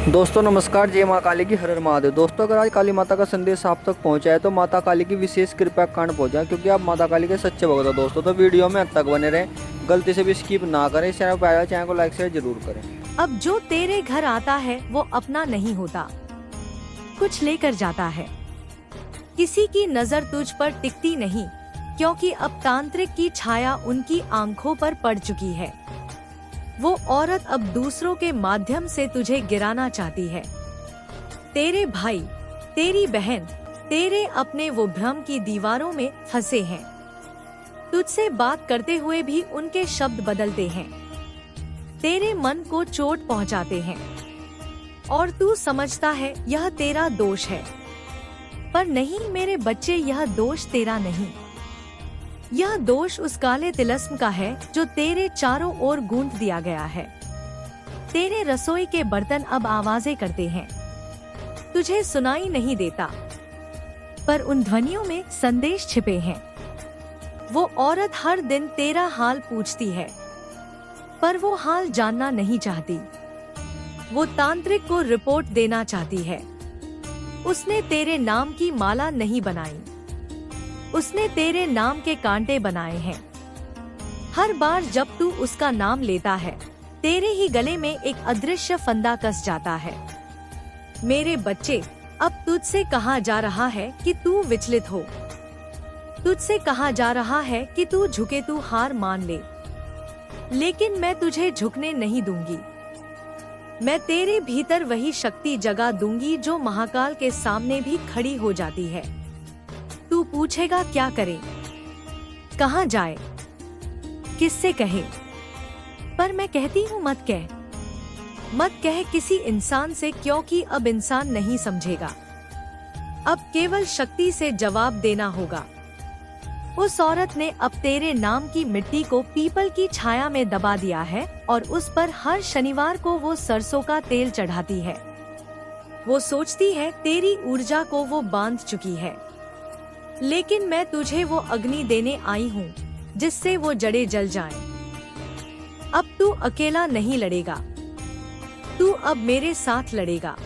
दोस्तों नमस्कार, जय माँ काली की हर हर महादेव। दोस्तों अगर आज काली माता का संदेश आप तक पहुँचा है तो माता काली की विशेष कृपा कांड पहुँचा, क्योंकि आप माता काली के सच्चे भक्त हो दोस्तों। तो वीडियो में अंत तक बने रहें, गलती से भी स्किप ना करें। इस चैनल पर आया चैनल को लाइक शेयर जरूर करें। अब जो तेरे घर आता है वो अपना नहीं होता, कुछ लेकर जाता है। किसी की नजर तुझ पर टिकती नहीं, क्योंकि अब तांत्रिक की छाया उनकी आंखों पर पड़ चुकी है। वो औरत अब दूसरों के माध्यम से तुझे गिराना चाहती है। तेरे भाई, तेरी बहन, तेरे अपने वो भ्रम की दीवारों में फंसे हैं। तुझसे बात करते हुए भी उनके शब्द बदलते हैं, तेरे मन को चोट पहुंचाते हैं और तू समझता है यह तेरा दोष है। पर नहीं मेरे बच्चे, यह दोष तेरा नहीं। यह दोष उस काले तिलस्म का है जो तेरे चारों ओर गूंथ दिया गया है। तेरे रसोई के बर्तन अब आवाजें करते हैं, तुझे सुनाई नहीं देता, पर उन ध्वनियों में संदेश छिपे हैं। वो औरत हर दिन तेरा हाल पूछती है, पर वो हाल जानना नहीं चाहती। वो तांत्रिक को रिपोर्ट देना चाहती है। उसने तेरे नाम की माला नहीं बनाई, उसने तेरे नाम के कांटे बनाए हैं। हर बार जब तू उसका नाम लेता है, तेरे ही गले में एक अदृश्य फंदा कस जाता है। मेरे बच्चे, अब तुझसे कहा जा रहा है कि तू विचलित हो। तुझसे कहा जा रहा है कि तू झुके, तू हार मान ले। लेकिन मैं तुझे झुकने नहीं दूंगी। मैं तेरे भीतर वही शक्ति जगा दूंगी जो महाकाल के सामने भी खड़ी हो जाती है। तू पूछेगा क्या करे, कहाँ जाए, किससे कहे? पर मैं कहती हूँ मत कह, मत कह किसी इंसान से, क्योंकि अब इंसान नहीं समझेगा। अब केवल शक्ति से जवाब देना होगा। उस औरत ने अब तेरे नाम की मिट्टी को पीपल की छाया में दबा दिया है और उस पर हर शनिवार को वो सरसों का तेल चढ़ाती है। वो सोचती है तेरी ऊर्जा को वो बांध चुकी है, लेकिन मैं तुझे वो अग्नि देने आई हूँ जिससे वो जड़ें जल जाएं। अब तू अकेला नहीं लड़ेगा, तू अब मेरे साथ लड़ेगा।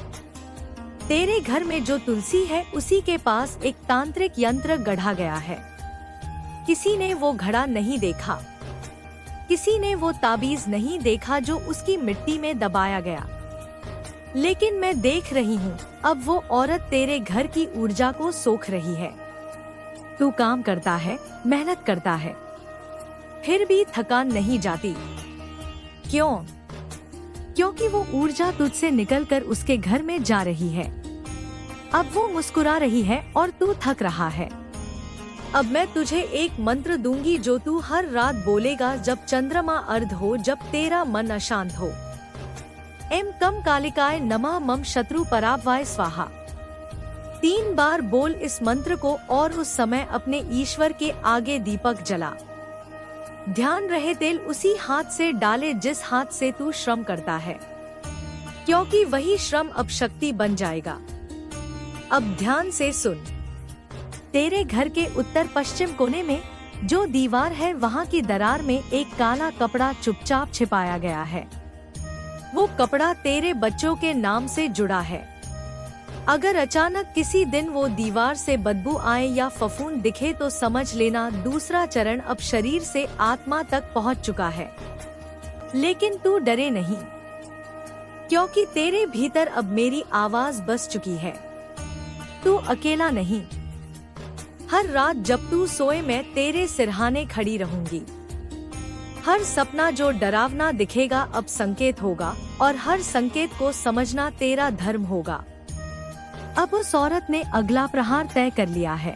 तेरे घर में जो तुलसी है उसी के पास एक तांत्रिक यंत्र गढ़ा गया है। किसी ने वो घड़ा नहीं देखा, किसी ने वो ताबीज नहीं देखा जो उसकी मिट्टी में दबाया गया। लेकिन मैं देख रही हूँ, अब वो औरत तेरे घर की ऊर्जा को सोख रही है। तू काम करता है, मेहनत करता है, फिर भी थकान नहीं जाती। क्यों? क्योंकि वो ऊर्जा तुझसे निकलकर उसके घर में जा रही है। अब वो मुस्कुरा रही है और तू थक रहा है। अब मैं तुझे एक मंत्र दूंगी जो तू हर रात बोलेगा जब चंद्रमा अर्ध हो, जब तेरा मन अशांत हो। एम कम कालिकाय नमः मम शत्रु पराभवाय स्वाहा। 3 बार बोल इस मंत्र को और उस समय अपने ईश्वर के आगे दीपक जला। ध्यान रहे तेल उसी हाथ से डाले जिस हाथ से तू श्रम करता है, क्योंकि वही श्रम अब शक्ति बन जाएगा। अब ध्यान से सुन। तेरे घर के उत्तर पश्चिम कोने में जो दीवार है, वहाँ की दरार में एक काला कपड़ा चुपचाप छिपाया गया है। वो कपड़ा तेरे बच्चों के नाम से जुड़ा है। अगर अचानक किसी दिन वो दीवार से बदबू आए या फफूंद दिखे तो समझ लेना दूसरा चरण अब शरीर से आत्मा तक पहुंच चुका है। लेकिन तू डरे नहीं, क्योंकि तेरे भीतर अब मेरी आवाज बस चुकी है। तू अकेला नहीं। हर रात जब तू सोए मैं तेरे सिरहाने खड़ी रहूंगी। हर सपना जो डरावना दिखेगा अब संकेत होगा, और हर संकेत को समझना तेरा धर्म होगा। अब उस औरत ने अगला प्रहार तय कर लिया है।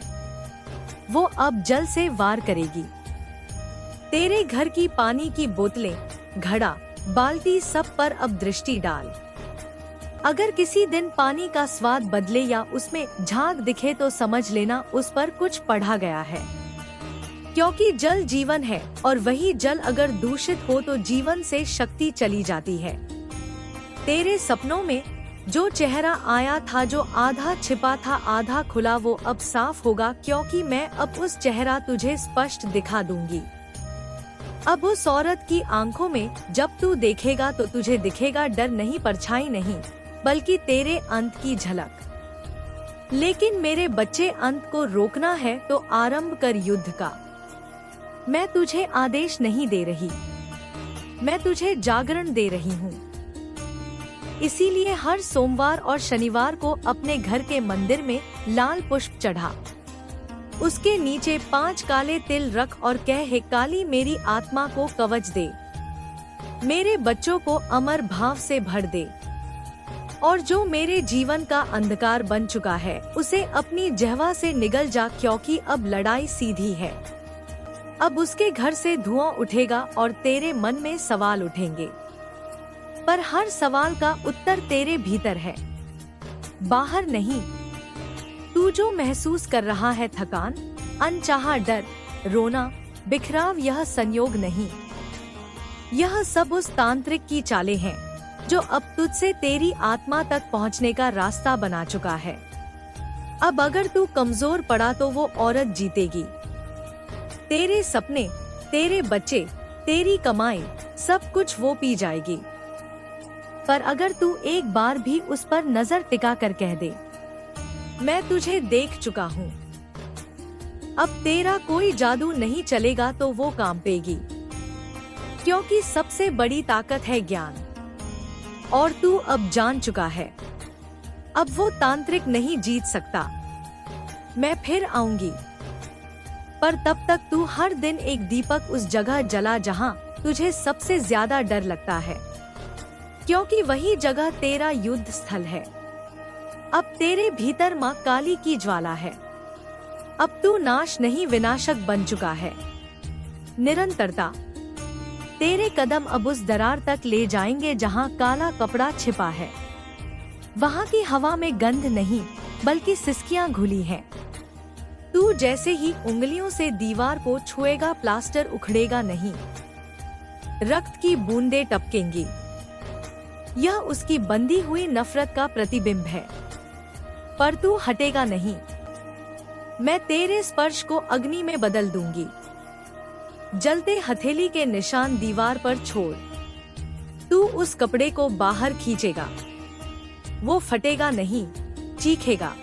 वो अब जल से वार करेगी। तेरे घर की पानी की बोतलें, घड़ा, बाल्टी, सब पर अब दृष्टि डाल। अगर किसी दिन पानी का स्वाद बदले या उसमें झाग दिखे तो समझ लेना उस पर कुछ पढ़ा गया है। क्योंकि जल जीवन है और वही जल अगर दूषित हो तो जीवन से शक्ति चली जाती है। तेरे सपनों में जो चेहरा आया था, जो आधा छिपा था आधा खुला, वो अब साफ होगा, क्योंकि मैं अब उस चेहरा तुझे स्पष्ट दिखा दूंगी। अब उस औरत की आंखों में जब तू देखेगा तो तुझे दिखेगा डर नहीं, परछाई नहीं, बल्कि तेरे अंत की झलक। लेकिन मेरे बच्चे, अंत को रोकना है तो आरंभ कर युद्ध का। मैं तुझे आदेश नहीं दे रही, मैं तुझे जागरण दे रही हूँ। इसीलिए हर सोमवार और शनिवार को अपने घर के मंदिर में लाल पुष्प चढ़ा, उसके नीचे 5 काले तिल रख और कह, हे काली मेरी आत्मा को कवच दे, मेरे बच्चों को अमर भाव से भर दे, और जो मेरे जीवन का अंधकार बन चुका है उसे अपनी जिह्वा से निगल जा, क्योंकि अब लड़ाई सीधी है। अब उसके घर से धुआं उठेगा और तेरे मन में सवाल उठेंगे, पर हर सवाल का उत्तर तेरे भीतर है, बाहर नहीं। तू जो महसूस कर रहा है थकान, अनचाहा डर, रोना, बिखराव, यह संयोग नहीं, यह सब उस तांत्रिक की चालें हैं जो अब तुझसे तेरी आत्मा तक पहुंचने का रास्ता बना चुका है। अब अगर तू कमजोर पड़ा तो वो औरत जीतेगी। तेरे सपने, तेरे बच्चे, तेरी कमाई, सब कुछ वो पी जाएगी। पर अगर तू एक बार भी उस पर नजर टिका कर कह दे, मैं तुझे देख चुका हूँ, अब तेरा कोई जादू नहीं चलेगा, तो वो कांपेगी। क्योंकि सबसे बड़ी ताकत है ज्ञान, और तू अब जान चुका है। अब वो तांत्रिक नहीं जीत सकता। मैं फिर आऊंगी, पर तब तक तू हर दिन एक दीपक उस जगह जला जहां तुझे सबसे ज्यादा डर लगता है, क्योंकि वही जगह तेरा युद्ध स्थल है। अब तेरे भीतर माँ काली की ज्वाला है। अब तू नाश नहीं विनाशक बन चुका है। निरंतरता, तेरे कदम अब उस दरार तक ले जाएंगे जहाँ काला कपड़ा छिपा है। वहाँ की हवा में गंध नहीं, बल्कि सिसकियाँ घुली हैं। तू जैसे ही उंगलियों से दीवार को छुएगा, प्लास्टर उखड़ेगा नहीं, रक्त की बूंदें टपकेंगी। यह उसकी बंधी हुई नफरत का प्रतिबिंब है, पर तू हटेगा नहीं। मैं तेरे स्पर्श को अग्नि में बदल दूंगी। जलते हथेली के निशान दीवार पर छोड़। तू उस कपड़े को बाहर खींचेगा, वो फटेगा नहीं, चीखेगा।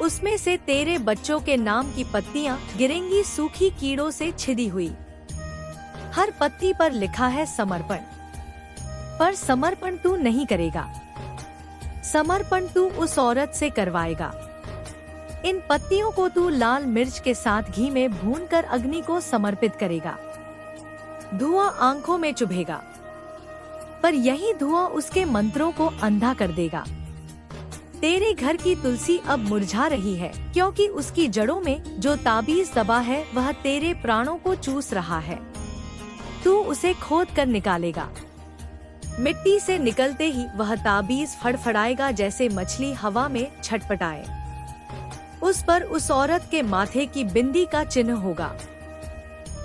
उसमें से तेरे बच्चों के नाम की पत्तियां गिरेंगी, सूखी कीड़ों से छिदी हुई। हर पत्ती पर लिखा है समर्पण, पर समर्पण तू नहीं करेगा, समर्पण तू उस औरत से करवाएगा। इन पत्तियों को तू लाल मिर्च के साथ घी में भूनकर अग्नि को समर्पित करेगा। धुआं आंखों में चुभेगा, पर यही धुआं उसके मंत्रों को अंधा कर देगा। तेरे घर की तुलसी अब मुरझा रही है, क्योंकि उसकी जड़ों में जो ताबीज दबा है वह तेरे प्राणों को चूस रहा है। तू उसे खोद कर निकालेगा। मिट्टी से निकलते ही वह ताबीज फड़फड़ाएगा, जैसे मछली हवा में छटपटाए। उस पर उस औरत के माथे की बिंदी का चिन्ह होगा।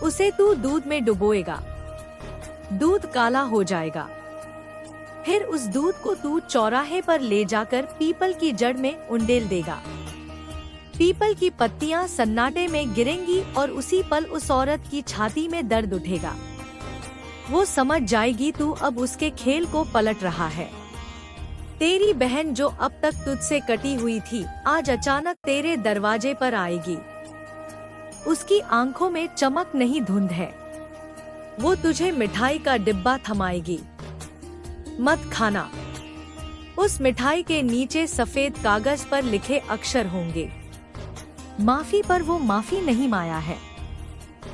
उसे तू दूध में डुबोएगा, दूध काला हो जाएगा। फिर उस दूध को तू चौराहे पर ले जाकर पीपल की जड़ में उंडेल देगा। पीपल की पत्तियां सन्नाटे में गिरेंगी और उसी पल उस औरत की छाती में दर्द उठेगा। वो समझ जाएगी तू अब उसके खेल को पलट रहा है। तेरी बहन जो अब तक तुझसे कटी हुई थी, आज अचानक तेरे दरवाजे पर आएगी। उसकी आंखों में चमक नहीं, धुंध है। वो तुझे मिठाई का डिब्बा थमाएगी। मत खाना। उस मिठाई के नीचे सफेद कागज पर लिखे अक्षर होंगे माफी, पर वो माफी नहीं माया है।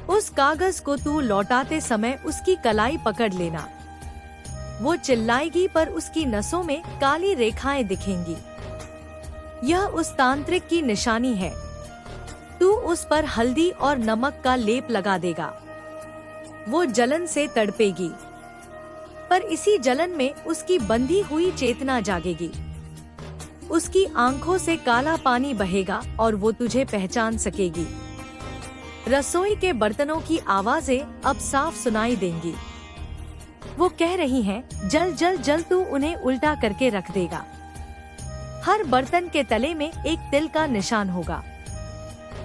उस कागज को तू लौटाते समय उसकी कलाई पकड़ लेना। वो चिल्लाएगी, पर उसकी नसों में काली रेखाएं दिखेंगी। यह उस तांत्रिक की निशानी है। तू उस पर हल्दी और नमक का लेप लगा देगा। वो जलन से तड़पेगी, पर इसी जलन में उसकी बंधी हुई चेतना जागेगी। उसकी आंखों से काला पानी बहेगा और वो तुझे पहचान सकेगी। रसोई के बर्तनों की आवाजें अब साफ सुनाई देंगी। वो कह रही हैं, जल जल जल। तू उन्हें उल्टा करके रख देगा। हर बर्तन के तले में एक तिल का निशान होगा।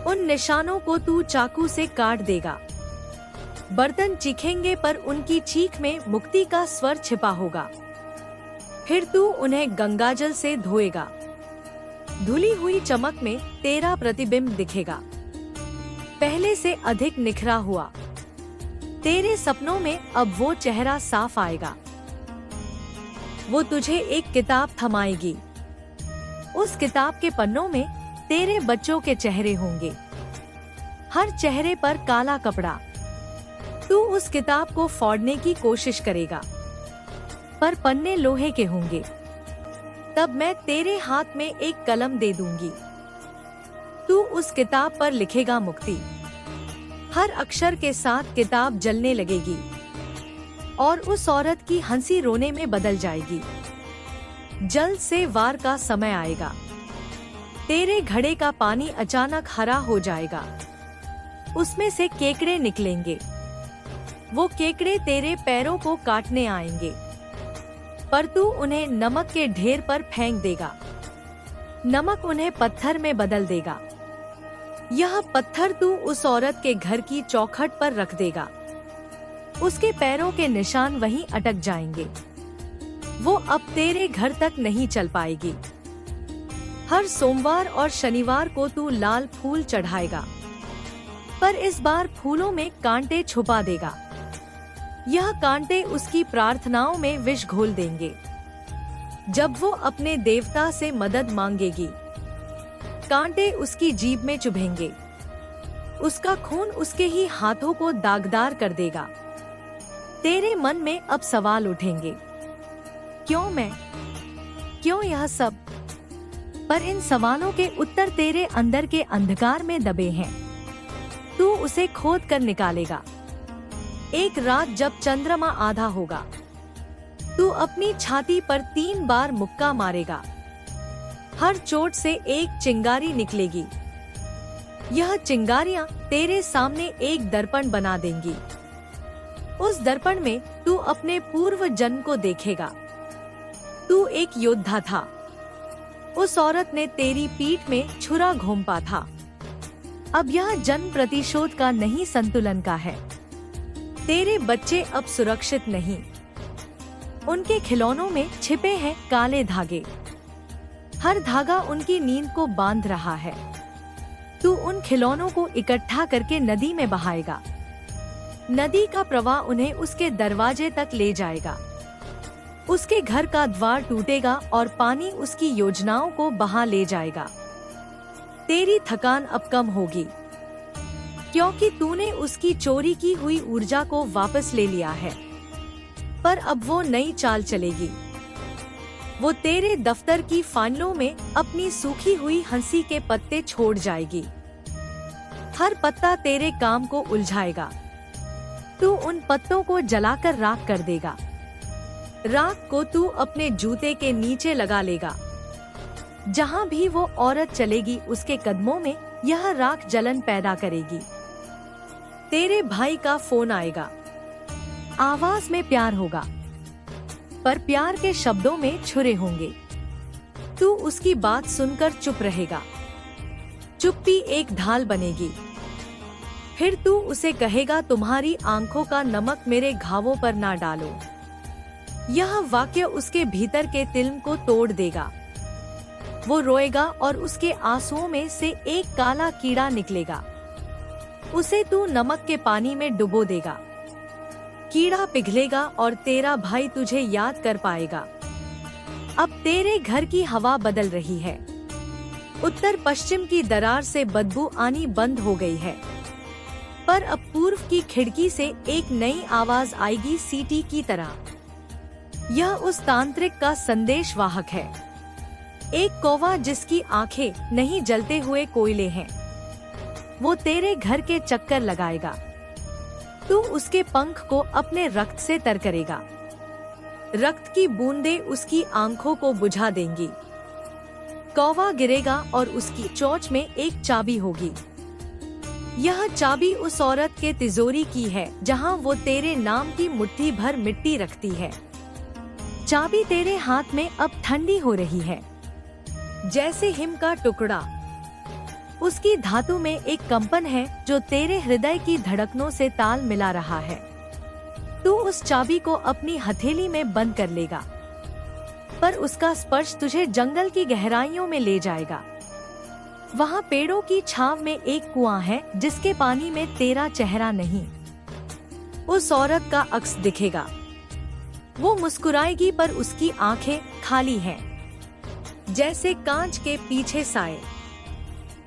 उन निशानों को तू चाकू से काट देगा। बर्तन चीखेंगे, पर उनकी चीख में मुक्ति का स्वर छिपा होगा। फिर तू उन्हें गंगाजल से धोएगा। धुली हुई चमक में तेरा प्रतिबिंब दिखेगा, पहले से अधिक निखरा हुआ। तेरे सपनों में अब वो चेहरा साफ आएगा। वो तुझे एक किताब थमाएगी। उस किताब के पन्नों में तेरे बच्चों के चेहरे होंगे, हर चेहरे पर काला कपड़ा। तू उस किताब को फाड़ने की कोशिश करेगा, पर पन्ने लोहे के होंगे। तब मैं तेरे हाथ में एक कलम दे दूंगी। तू उस किताब पर लिखेगा मुक्ति। हर अक्षर के साथ किताब जलने लगेगी और उस औरत की हंसी रोने में बदल जाएगी। जल्द से वार का समय आएगा। तेरे घड़े का पानी अचानक हरा हो जाएगा। उसमें से केकड़े निकलेंगे। वो केकड़े तेरे पैरों को काटने आएंगे, पर तू उन्हें नमक के ढेर पर फेंक देगा। नमक उन्हें पत्थर में बदल देगा। यह पत्थर तू उस औरत के घर की चौखट पर रख देगा। उसके पैरों के निशान वहीं अटक जाएंगे। वो अब तेरे घर तक नहीं चल पाएगी। हर सोमवार और शनिवार को तू लाल फूल चढ़ाएगा, पर इस बार फूलों में कांटे छुपा देगा। यह कांटे उसकी प्रार्थनाओं में विष घोल देंगे। जब वो अपने देवता से मदद मांगेगी, कांटे उसकी जीभ में चुभेंगे। उसका खून उसके ही हाथों को दागदार कर देगा। तेरे मन में अब सवाल उठेंगे, क्यों मैं, क्यों यह सब? पर इन सवालों के उत्तर तेरे अंदर के अंधकार में दबे हैं। तू उसे खोद कर निकालेगा। एक रात जब चंद्रमा आधा होगा, तू अपनी छाती पर 3 बार मुक्का मारेगा। हर चोट से एक चिंगारी निकलेगी। यह चिंगारियां तेरे सामने एक दर्पण बना देंगी। उस दर्पण में तू अपने पूर्व जन्म को देखेगा। तू एक योद्धा था। उस औरत ने तेरी पीठ में छुरा घोंपा था। अब यह जन्म प्रतिशोध का नहीं, संतुलन का है। तेरे बच्चे अब सुरक्षित नहीं। उनके खिलौनों में छिपे हैं काले धागे। हर धागा उनकी नींद को बांध रहा है। तू उन खिलौनों को इकट्ठा करके नदी में बहाएगा। नदी का प्रवाह उन्हें उसके दरवाजे तक ले जाएगा। उसके घर का द्वार टूटेगा और पानी उसकी योजनाओं को बहा ले जाएगा। तेरी थकान अब कम होगी, क्योंकि तूने उसकी चोरी की हुई ऊर्जा को वापस ले लिया है। पर अब वो नई चाल चलेगी। वो तेरे दफ्तर की फाइलों में अपनी सूखी हुई हंसी के पत्ते छोड़ जाएगी। हर पत्ता तेरे काम को उलझाएगा। तू उन पत्तों को जलाकर राख कर देगा। राख को तू अपने जूते के नीचे लगा लेगा। जहाँ भी वो औरत चलेगी, उसके कदमों में यह राख जलन पैदा करेगी। तेरे भाई का फोन आएगा। आवाज में प्यार होगा, पर प्यार के शब्दों में छुरे होंगे। तू उसकी बात सुनकर चुप रहेगा। चुप्पी एक ढाल बनेगी। फिर तू उसे कहेगा, तुम्हारी आंखों का नमक मेरे घावों पर ना डालो। यह वाक्य उसके भीतर के तिल्म को तोड़ देगा। वो रोएगा और उसके आंसुओं में से एक काला कीड़ा निकलेगा। उसे तू नमक के पानी में डुबो देगा। कीड़ा पिघलेगा और तेरा भाई तुझे याद कर पाएगा। अब तेरे घर की हवा बदल रही है। उत्तर पश्चिम की दरार से बदबू आनी बंद हो गई है, पर अब पूर्व की खिड़की से एक नई आवाज आएगी, सीटी की तरह। यह उस तांत्रिक का संदेश वाहक है। एक कौवा जिसकी आंखें नहीं जलते हुए कोयले हैं। वो तेरे घर के चक्कर लगाएगा। तू उसके पंख को अपने रक्त से तर करेगा। रक्त की बूंदें उसकी आंखों को बुझा देंगी। कौवा गिरेगा और उसकी चोंच में एक चाबी होगी। यह चाबी उस औरत के तिजोरी की है, जहां वो तेरे नाम की मुट्ठी भर मिट्टी रखती है। चाबी तेरे हाथ में अब ठंडी हो रही है, जैसे हिम का टुकड़ा। उसकी धातु में एक कंपन है जो तेरे हृदय की धड़कनों से ताल मिला रहा है। तू उस चाबी को अपनी हथेली में बंद कर लेगा। पर उसका स्पर्श तुझे जंगल की गहराइयों में ले जाएगा। वहाँ पेड़ों की छांव में एक कुआं है जिसके पानी में तेरा चेहरा नहीं, उस औरत का अक्स दिखेगा। वो मुस्कुराएगी पर उसकी आंखें खाली हैं, जैसे कांच के पीछे साए।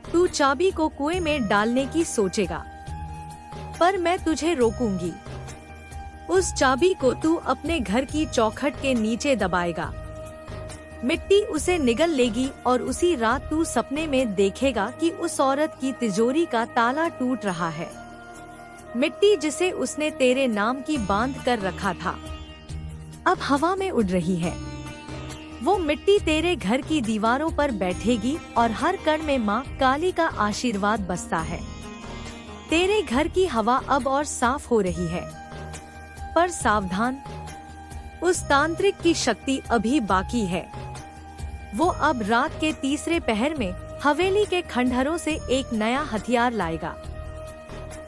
तू चाबी को कुएं में डालने की सोचेगा, पर मैं तुझे रोकूंगी। उस चाबी को तू अपने घर की चौखट के नीचे दबाएगा। मिट्टी उसे निगल लेगी और उसी रात तू सपने में देखेगा कि उस औरत की तिजोरी का ताला टूट रहा है। मिट्टी जिसे उसने तेरे नाम की बांध कर रखा था, अब हवा में उड़ रही है। वो मिट्टी तेरे घर की दीवारों पर बैठेगी और हर कण में माँ काली का आशीर्वाद बसता है। तेरे घर की हवा अब और साफ हो रही है, पर सावधान, उस तांत्रिक की शक्ति अभी बाकी है। वो अब रात के तीसरे पहर में हवेली के खंडहरों से एक नया हथियार लाएगा।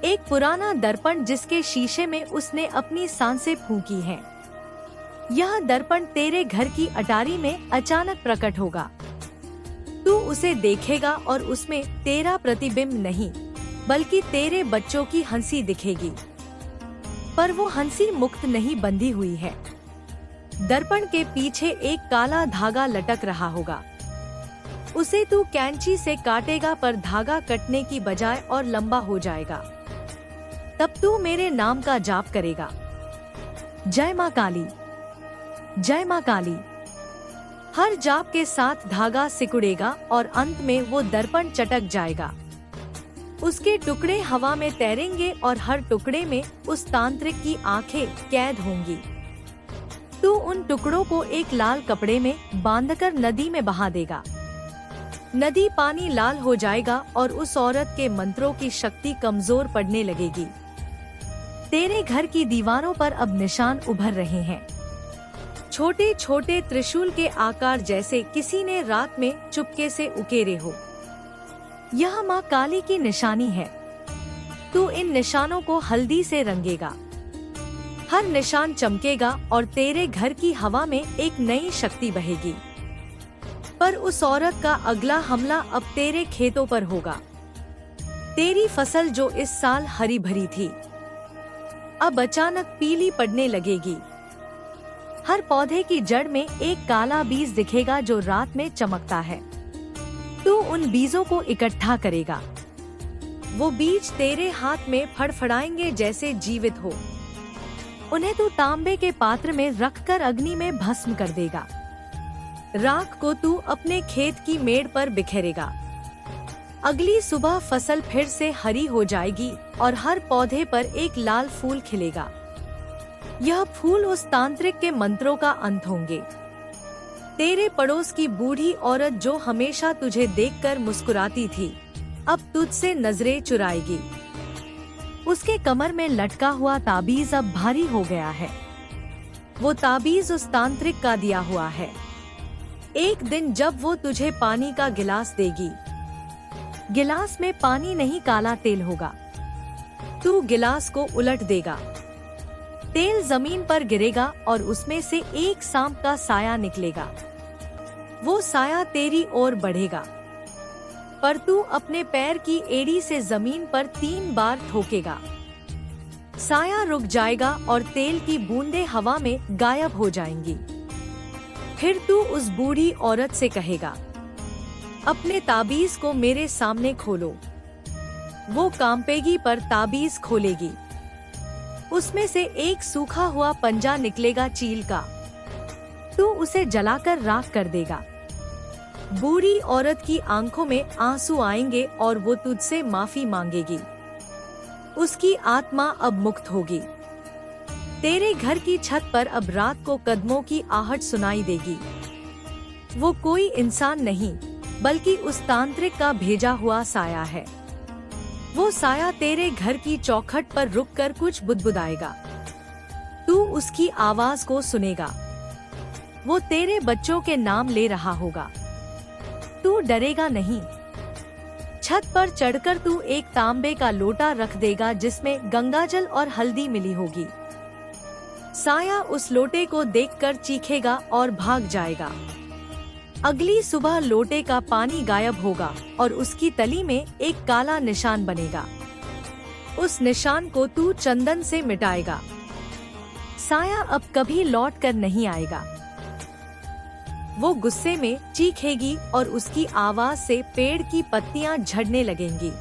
एक पुराना दर्पण जिसके शीशे में उसने अपनी सांसें फूंकी हैं। यह दर्पण तेरे घर की अटारी में अचानक प्रकट होगा। तू उसे देखेगा और उसमें तेरा प्रतिबिंब नहीं, बल्कि तेरे बच्चों की हंसी दिखेगी। पर वो हंसी मुक्त नहीं बंधी हुई है। दर्पण के पीछे एक काला धागा लटक रहा होगा। उसे तू कैंची से काटेगा पर धागा कटने की बजाय और लंबा हो जाएगा। तब तू मेरे नाम का जाप करेगा, जय माँ काली, जय माँ काली। हर जाप के साथ धागा सिकुड़ेगा और अंत में वो दर्पण चटक जाएगा। उसके टुकड़े हवा में तैरेंगे और हर टुकड़े में उस तांत्रिक की आंखें कैद होंगी। तू उन टुकड़ों को एक लाल कपड़े में बांधकर नदी में बहा देगा। नदी पानी लाल हो जाएगा और उस औरत के मंत्रों की शक्ति कमजोर पड़ने लगेगी। तेरे घर की दीवारों पर अब निशान उभर रहे हैं, छोटे छोटे त्रिशूल के आकार जैसे किसी ने रात में चुपके से उकेरे हो। यह माँ काली की निशानी है। तू इन निशानों को हल्दी से रंगेगा। हर निशान चमकेगा और तेरे घर की हवा में एक नई शक्ति बहेगी। पर उस औरत का अगला हमला अब तेरे खेतों पर होगा। तेरी फसल जो इस साल हरी भरी थी, अब अचानक पीली पड़ने लगेगी। हर पौधे की जड़ में एक काला बीज दिखेगा जो रात में चमकता है। तू उन बीजों को इकट्ठा करेगा। वो बीज तेरे हाथ में फड़फड़ाएंगे जैसे जीवित हो। उन्हें तू तांबे के पात्र में रखकर अग्नि में भस्म कर देगा। राख को तू अपने खेत की मेड़ पर बिखेरेगा। अगली सुबह फसल फिर से हरी हो जाएगी और हर पौधे पर एक लाल फूल खिलेगा। यह फूल उस तांत्रिक के मंत्रों का अंत होंगे। तेरे पड़ोस की बूढ़ी औरत जो हमेशा तुझे देखकर मुस्कुराती थी, अब तुझसे नजरें चुराएगी। उसके कमर में लटका हुआ ताबीज अब भारी हो गया है। वो ताबीज उस तांत्रिक का दिया हुआ है। एक दिन जब वो तुझे पानी का गिलास देगी, गिलास में पानी नहीं काला तेल होगा। तू गिलास को उलट देगा। तेल जमीन पर गिरेगा और उसमें से एक सांप का साया निकलेगा। वो साया तेरी ओर बढ़ेगा, पर तू अपने पैर की एड़ी से जमीन पर 3 बार ठोकेगा। साया रुक जाएगा और तेल की बूंदें हवा में गायब हो जाएंगी। फिर तू उस बूढ़ी औरत से कहेगा, अपने ताबीज को मेरे सामने खोलो। वो कांपेगी पर ताबीज खोलेगी। उसमें से एक सूखा हुआ पंजा निकलेगा चील का। तू उसे जलाकर राख कर देगा। बूढ़ी औरत की आंखों में आंसू आएंगे और वो तुझसे माफी मांगेगी। उसकी आत्मा अब मुक्त होगी। तेरे घर की छत पर अब रात को कदमों की आहट सुनाई देगी। वो कोई इंसान नहीं, बल्कि उस तांत्रिक का भेजा हुआ साया है। वो साया तेरे घर की चौखट पर रुककर कुछ बुदबुदाएगा। तू उसकी आवाज को सुनेगा। वो तेरे बच्चों के नाम ले रहा होगा। तू डरेगा नहीं। छत पर चढ़कर तू एक तांबे का लोटा रख देगा जिसमें गंगाजल और हल्दी मिली होगी। साया उस लोटे को देखकर चीखेगा और भाग जाएगा। अगली सुबह लोटे का पानी गायब होगा और उसकी तली में एक काला निशान बनेगा। उस निशान को तू चंदन से मिटाएगा। साया अब कभी लौट कर नहीं आएगा। वो गुस्से में चीखेगी और उसकी आवाज से पेड़ की पत्तियां झड़ने लगेंगी।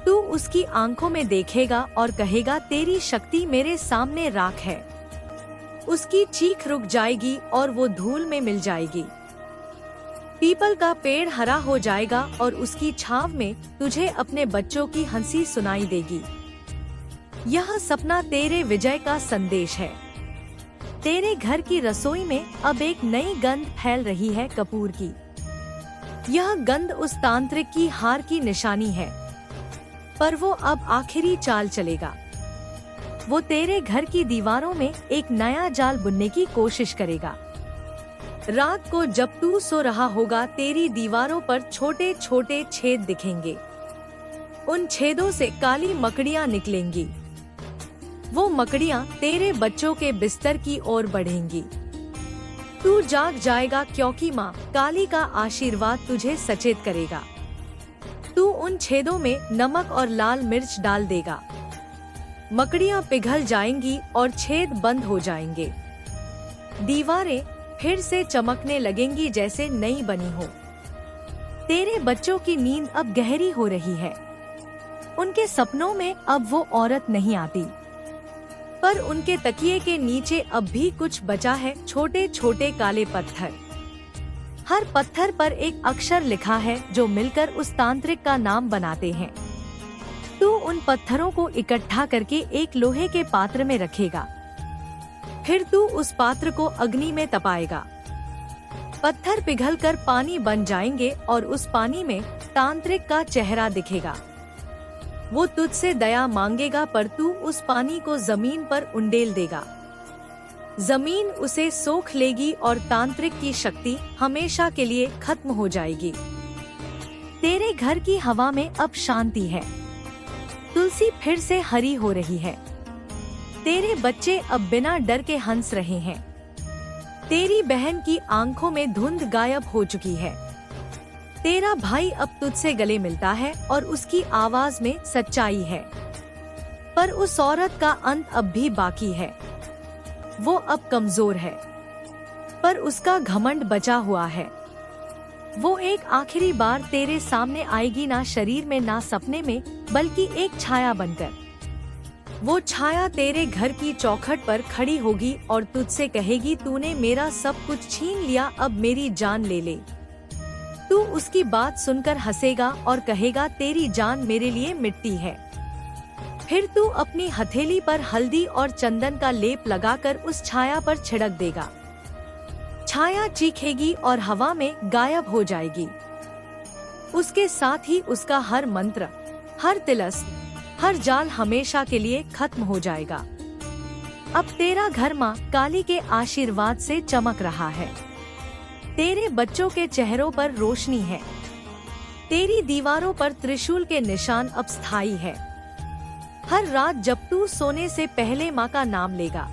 तू उसकी आंखों में देखेगा और कहेगा, तेरी शक्ति मेरे सामने राख है। उसकी चीख रुक जाएगी और वो धूल में मिल जाएगी। पीपल का पेड़ हरा हो जाएगा और उसकी छांव में तुझे अपने बच्चों की हंसी सुनाई देगी। यह सपना तेरे विजय का संदेश है। तेरे घर की रसोई में अब एक नई गंध फैल रही है, कपूर की। यह गंध उस तांत्रिक की हार की निशानी है, पर वो अब आखिरी चाल चलेगा। वो तेरे घर की दीवारों में एक नया जाल बुनने की कोशिश करेगा। रात को जब तू सो रहा होगा, तेरी दीवारों पर छोटे छोटे छेद दिखेंगे। उन छेदों से काली मकड़ियां निकलेंगी। वो मकड़ियां तेरे बच्चों के बिस्तर की ओर बढ़ेंगी। तू जाग जाएगा क्योंकि माँ काली का आशीर्वाद तुझे सचेत करेगा। तू उन छेदों में नमक और लाल मिर्च डाल देगा। मकड़ियां पिघल जाएंगी और छेद बंद हो जाएंगे। दीवारें फिर से चमकने लगेंगी जैसे नई बनी हो। तेरे बच्चों की नींद अब गहरी हो रही है। उनके सपनों में अब वो औरत नहीं आती, पर उनके तकिए के नीचे अब भी कुछ बचा है, छोटे छोटे काले पत्थर। हर पत्थर पर एक अक्षर लिखा है जो मिलकर उस तांत्रिक का नाम बनाते हैं। तू उन पत्थरों को इकट्ठा करके एक लोहे के पात्र में रखेगा। फिर तू उस पात्र को अग्नि में तपाएगा। पत्थर पिघलकर पानी बन जाएंगे और उस पानी में तांत्रिक का चेहरा दिखेगा। वो तुझसे दया मांगेगा, पर तू उस पानी को जमीन पर उंडेल देगा। जमीन उसे सोख लेगी और तांत्रिक की शक्ति हमेशा के लिए खत्म हो जाएगी। तेरे घर की हवा में अब शांति है। तुलसी फिर से हरी हो रही है। तेरे बच्चे अब बिना डर के हंस रहे हैं। तेरी बहन की आंखों में धुंध गायब हो चुकी है। तेरा भाई अब तुझसे गले मिलता है और उसकी आवाज में सच्चाई है। पर उस औरत का अंत अब भी बाकी है। वो अब कमजोर है, पर उसका घमंड बचा हुआ है। वो एक आखिरी बार तेरे सामने आएगी, ना शरीर में ना सपने में, बल्कि एक छाया बनकर। वो छाया तेरे घर की चौखट पर खड़ी होगी और तुझसे कहेगी, तूने मेरा सब कुछ छीन लिया, अब मेरी जान ले ले। तू उसकी बात सुनकर हंसेगा और कहेगा, तेरी जान मेरे लिए मिट्टी है। फिर तू अपनी हथेली पर हल्दी और चंदन का लेप लगाकर उस छाया पर छिड़क देगा। छाया चीखेगी और हवा में गायब हो जाएगी। उसके साथ ही उसका हर मंत्र, हर तिलस्म, हर जाल हमेशा के लिए खत्म हो जाएगा। अब तेरा घर माँ काली के आशीर्वाद से चमक रहा है। तेरे बच्चों के चेहरों पर रोशनी है। तेरी दीवारों पर त्रिशूल के निशान अब स्थायी है। हर रात जब तू सोने से पहले माँ का नाम लेगा,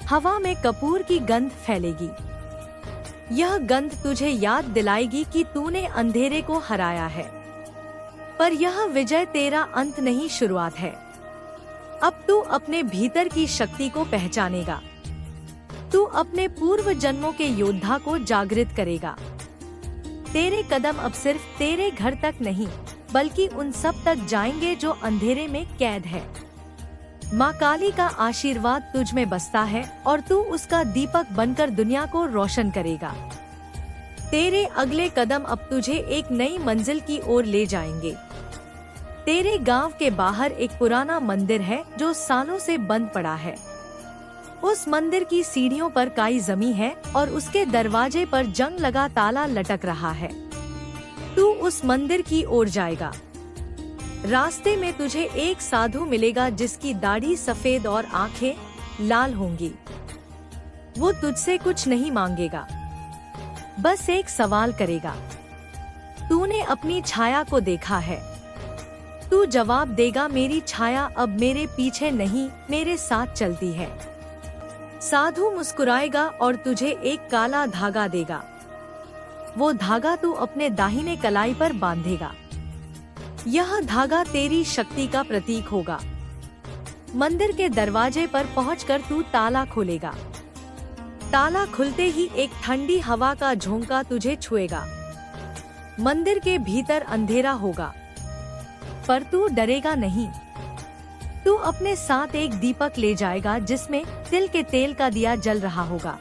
हवा में कपूर की गंध फैलेगी। यह गंध तुझे याद दिलाएगी कि तूने अंधेरे को हराया है। पर यह विजय तेरा अंत नहीं, शुरुआत है। अब तू अपने भीतर की शक्ति को पहचानेगा। तू अपने पूर्व जन्मों के योद्धा को जागृत करेगा। तेरे कदम अब सिर्फ तेरे घर तक नहीं, बल्कि उन सब तक जाएंगे जो अंधेरे में कैद है। माँ काली का आशीर्वाद तुझ में बसता है और तू उसका दीपक बनकर दुनिया को रोशन करेगा। तेरे अगले कदम अब तुझे एक नई मंजिल की ओर ले जाएंगे। तेरे गांव के बाहर एक पुराना मंदिर है जो सालों से बंद पड़ा है। उस मंदिर की सीढ़ियों पर काई जमी है और उसके दरवाजे पर जंग लगा ताला लटक रहा है। तू उस मंदिर की ओर जाएगा। रास्ते में तुझे एक साधु मिलेगा जिसकी दाढ़ी सफेद और आंखें लाल होंगी। वो तुझसे कुछ नहीं मांगेगा, बस एक सवाल करेगा, तूने अपनी छाया को देखा है? तू जवाब देगा, मेरी छाया अब मेरे पीछे नहीं, मेरे साथ चलती है। साधु मुस्कुराएगा और तुझे एक काला धागा देगा। वो धागा तू अपने दाहिने कलाई पर बांधेगा। यह धागा तेरी शक्ति का प्रतीक होगा। मंदिर के दरवाजे पर पहुंचकर तू ताला खोलेगा। ताला खुलते ही एक ठंडी हवा का झोंका तुझे छुएगा। मंदिर के भीतर अंधेरा होगा, पर तू डरेगा नहीं। तू अपने साथ एक दीपक ले जाएगा जिसमें तिल के तेल का दिया जल रहा होगा।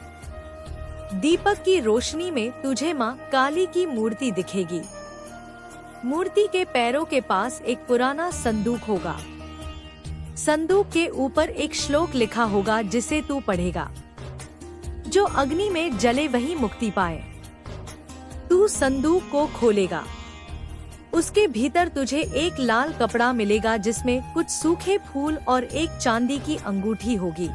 दीपक की रोशनी में तुझे माँ काली की मूर्ति दिखेगी। मूर्ति के पैरों के पास एक पुराना संदूक होगा। संदूक के ऊपर एक श्लोक लिखा होगा जिसे तू पढ़ेगा। जो अग्नि में जले वही मुक्ति पाए। तू संदूक को खोलेगा। उसके भीतर तुझे एक लाल कपड़ा मिलेगा जिसमें कुछ सूखे फूल और एक चांदी की अंगूठी होगी।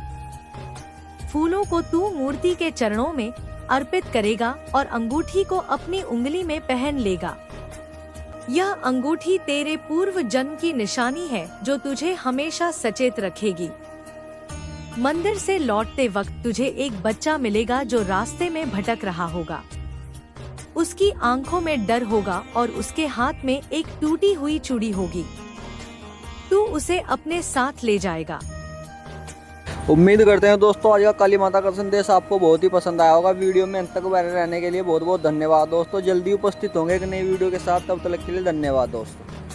फूलों को तू मूर्ति के चरणों में अर्पित करेगा और अंगूठी को अपनी उंगली में पहन लेगा। यह अंगूठी तेरे पूर्व जन्म की निशानी है जो तुझे हमेशा सचेत रखेगी। मंदिर से लौटते वक्त तुझे एक बच्चा मिलेगा जो रास्ते में भटक रहा होगा। उसकी आंखों में डर होगा और उसके हाथ में एक टूटी हुई चूड़ी होगी। तू उसे अपने साथ ले जाएगा। उम्मीद करते हैं दोस्तों आज का काली माता का संदेश आपको बहुत ही पसंद आया होगा। वीडियो में अंत तक बने रहने के लिए बहुत बहुत धन्यवाद दोस्तों। जल्दी उपस्थित होंगे एक नई वीडियो के साथ, तब तक के लिए धन्यवाद दोस्तों।